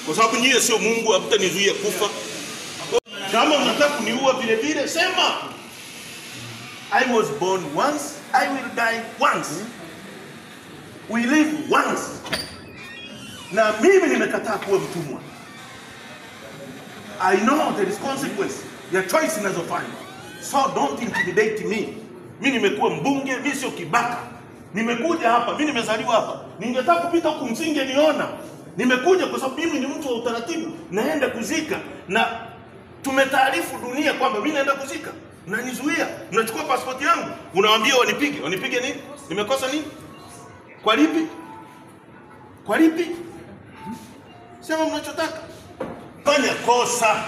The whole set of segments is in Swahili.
Kwa sababu nyie sio Mungu, hamtanizuia kufa. Kama mnataka kuniua vile vile sema. I was born once, I will die once. We live once. Na mimi nimekataa kuwa mtumwa. I know there is consequence. Your choice inazofanya. So don't intimidate me. Mimi nimekuwa mbunge, mimi sio kibaka. Nimekuja hapa, mimi nimezaliwa hapa. Ningetaka kupita huku msingeniona. Nimekuja kwa sababu mimi ni mtu wa utaratibu, naenda kuzika na tumetaarifu dunia kwamba mimi naenda kuzika. Mnanizuia, mnachukua passport yangu, unawaambia wanipige. Wanipige nini? Nimekosa nini? Kwa lipi? Kwa lipi? Sema mnachotaka. Fanya kosa.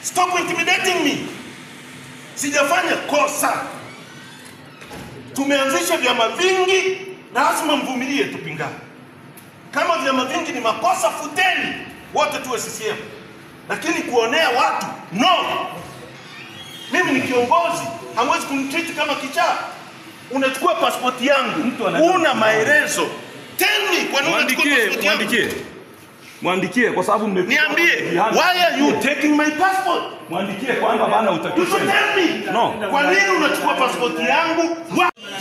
Stop intimidating me. Sijafanya kosa. Tumeanzisha vyama vingi, lazima mvumilie tupingane. Kama vyama vingi ni makosa, futeni wote tuwe CCM. Lakini kuonea watu, no. Mimi ni kiongozi, hamwezi kunitreat kama kichaa. Unachukua passport yangu, una maelezo. Tell me kwa nini unachukua passport yangu? Mwandikie kwa sababu niambie, why are you taking my passport? Mwandikie kwamba bana utakisha. Tell me. No. Kwa nini unachukua passport yangu?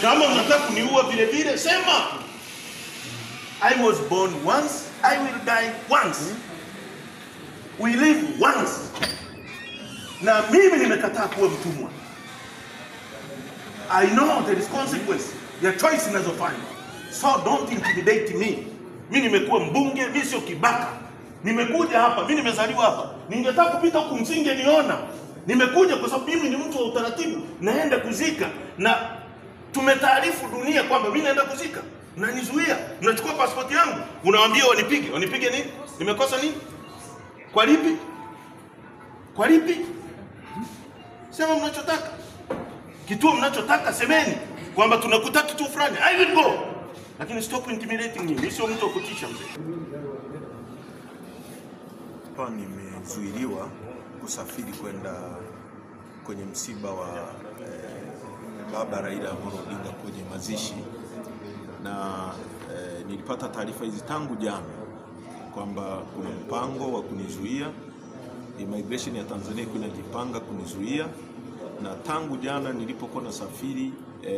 Kama unataka kuniua vile vile sema. I was born once, I will die once. We live once. Na mimi nimekataa kuwa mtumwa. I know there is consequence. Your choice inazofanya. So don't intimidate me. Mimi nimekuwa mbunge, mimi sio kibaka. Nimekuja hapa, mimi nimezaliwa hapa. Ningetaka kupita huku msingeniona. Nimekuja kwa sababu mimi ni mtu wa utaratibu, naenda kuzika na tumetaarifu dunia kwamba mimi naenda kuzika. Mnanizuia, mnachukua passport yangu, unawaambia wanipige. Wanipige nini? Nimekosa nini? Kwa lipi? Kwa lipi? Sema mnachotaka. Kituo mnachotaka semeni kwamba tunakutaka kitu fulani. I will go. Lakini stop intimidating me. Mimi sio mtu wa kutisha mzee. Hapa nimezuiliwa kusafiri kwenda kwenye msiba wa baba Raila Amolo Odinga kwenye mazishi, na nilipata taarifa hizi tangu jana kwamba kuna mpango wa kunizuia. Immigration ya Tanzania inajipanga kunizuia, na tangu jana nilipokuwa nasafiri,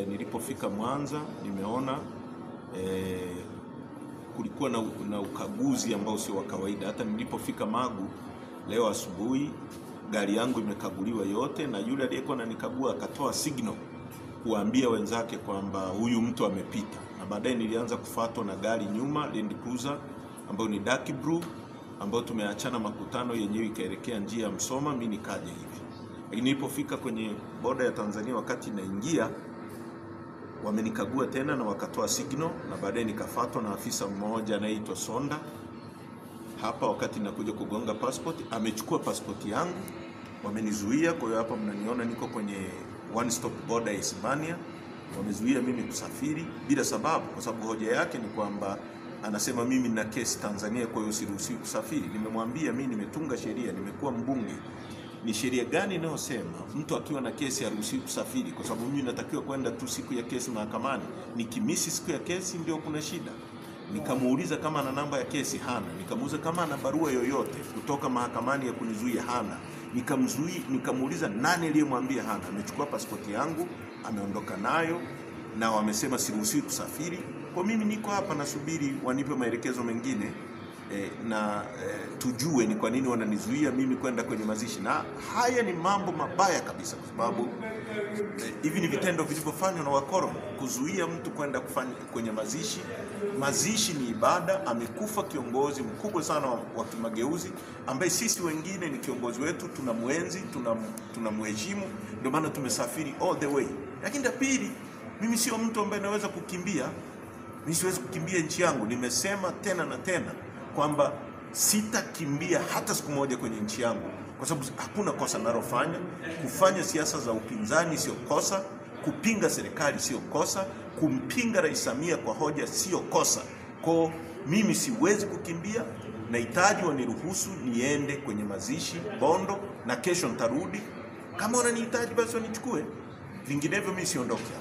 nilipofika Mwanza nimeona kulikuwa na ukaguzi ambao sio wa kawaida. Hata nilipofika Magu leo asubuhi, gari yangu imekaguliwa yote, na yule aliyekuwa ananikagua akatoa signal kuambia wenzake kwamba huyu mtu amepita. Na baadaye nilianza kufuatwa na gari nyuma, Land Cruiser ambayo ni dark blue, ambayo tumeachana makutano, yenyewe ikaelekea njia ya Msoma, mimi nikaja hivi. Lakini nilipofika kwenye boda ya Tanzania, wakati naingia wamenikagua tena na wakatoa signal, na baadaye nikafuatwa na afisa mmoja anaitwa Sonda. Hapa wakati nakuja kugonga passport, amechukua passport yangu, wamenizuia. Kwa hiyo hapa mnaniona niko kwenye one stop border ya Hispania. Wamezuia mimi kusafiri bila sababu, kwa sababu hoja yake ni kwamba anasema mimi nina kesi Tanzania, kwa hiyo siruhusiwi kusafiri. Nimemwambia mimi nimetunga sheria, nimekuwa mbunge. Ni sheria gani inayosema mtu akiwa na kesi haruhusiwi kusafiri? Kwa sababu mimi natakiwa kwenda tu siku ya kesi mahakamani. Nikimisi siku ya kesi ndio kuna shida. Nikamuuliza kama ana namba ya kesi, hana. Nikamuuliza kama ana barua yoyote kutoka mahakamani ya kunizuia, hana. Nikamuuliza nani aliyemwambia, hana. Amechukua pasipoti yangu, ameondoka nayo, na wamesema siruhusiwi kusafiri. Kwa mimi niko hapa nasubiri wanipe maelekezo mengine, tujue ni kwa nini wananizuia mimi kwenda kwenye mazishi. Na haya ni mambo mabaya kabisa, kwa sababu hivi ni vitendo vilivyofanywa na wakoro, kuzuia mtu kwenda kufanya kwenye mazishi. Mazishi ni ibada. Amekufa kiongozi mkubwa sana wa kimageuzi, ambaye sisi wengine ni kiongozi wetu, tunamuenzi, tunamheshimu, ndio maana tumesafiri all the way. Lakini la pili, mimi sio mtu ambaye naweza kukimbia. Mimi siwezi kukimbia nchi yangu. Nimesema tena na tena kwamba sitakimbia hata siku moja kwenye nchi yangu, kwa sababu hakuna kosa nalofanya. Kufanya siasa za upinzani sio kosa, kupinga serikali sio kosa, kumpinga Rais Samia kwa hoja sio kosa. Kwa mimi siwezi kukimbia, nahitaji waniruhusu niende kwenye mazishi Bondo, na kesho nitarudi. Kama wananihitaji basi wanichukue, vinginevyo mimi siondoke.